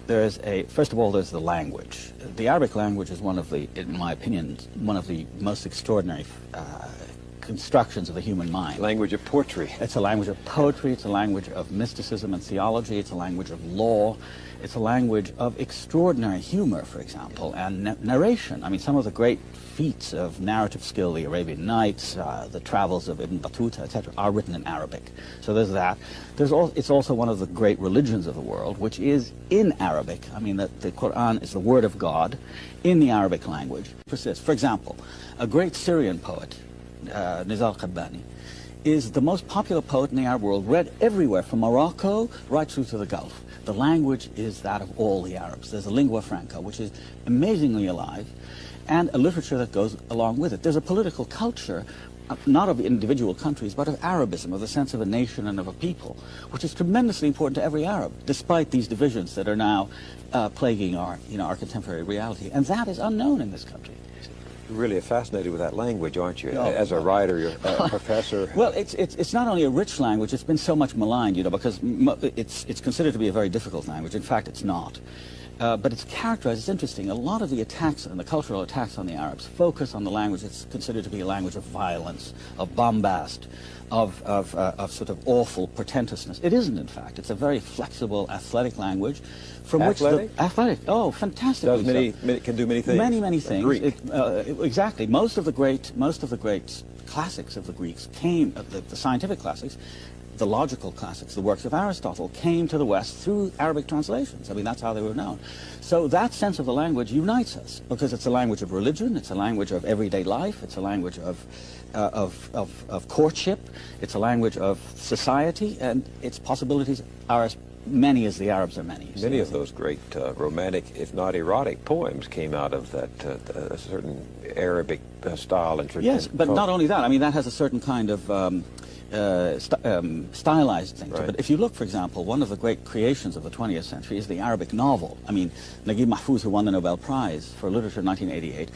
First of all, there's the language. The Arabic language is one of the, in my opinion, one of the most extraordinary constructions of the human mind. Language of poetry. It's a language of poetry, it's a language of mysticism and theology, it's a language of law, it's a language of extraordinary humor, for example, and narration. I mean, some of the great feats of narrative skill, the Arabian Nights, the travels of Ibn Battuta, etc., are written in Arabic. So there's that. It's also one of the great religions of the world, which is in Arabic. I mean, the Quran is the word of God in the Arabic language. For example, a great Syrian poet, Nizar Qabbani, is the most popular poet in the Arab world, read everywhere from Morocco right through to the Gulf. The language is that of all the Arabs. There's a lingua franca, which is amazingly alive, and a literature that goes along with it. There's a political culture, not of individual countries, but of Arabism, of the sense of a nation and of a people, which is tremendously important to every Arab, despite these divisions that are now plaguing our contemporary reality. And that is unknown in this country. You're really fascinated with that language, aren't you? As a writer, you're a professor. Well, it's not only a rich language, it's been so much maligned, because it's considered to be a very difficult language. In fact, it's not. But it's characterized, it's interesting, a lot of the attacks and the cultural attacks on the Arabs focus on the language that's considered to be a language of violence, of bombast, of sort of awful pretentiousness. It isn't, in fact. It's a very flexible, athletic language from athletic? which athletic, oh, fantastically. Can do many things. Many things. Greek. Exactly. Most of the great classics of the Greeks came, the scientific classics, the logical classics, the works of Aristotle, came to the West through Arabic translations. I mean, that's how they were known. So that sense of the language unites us, because it's a language of religion, it's a language of everyday life, it's a language of courtship, it's a language of society, and its possibilities are as many as the Arabs are many. Many of those great romantic, if not erotic, poems came out of that a certain Arabic style and tradition. Yes, but not only that. I mean, that has a certain kind of stylized thing. Right. But if you look, for example, one of the great creations of the 20th century is the Arabic novel. I mean, Naguib Mahfouz, who won the Nobel Prize for Literature in 1988,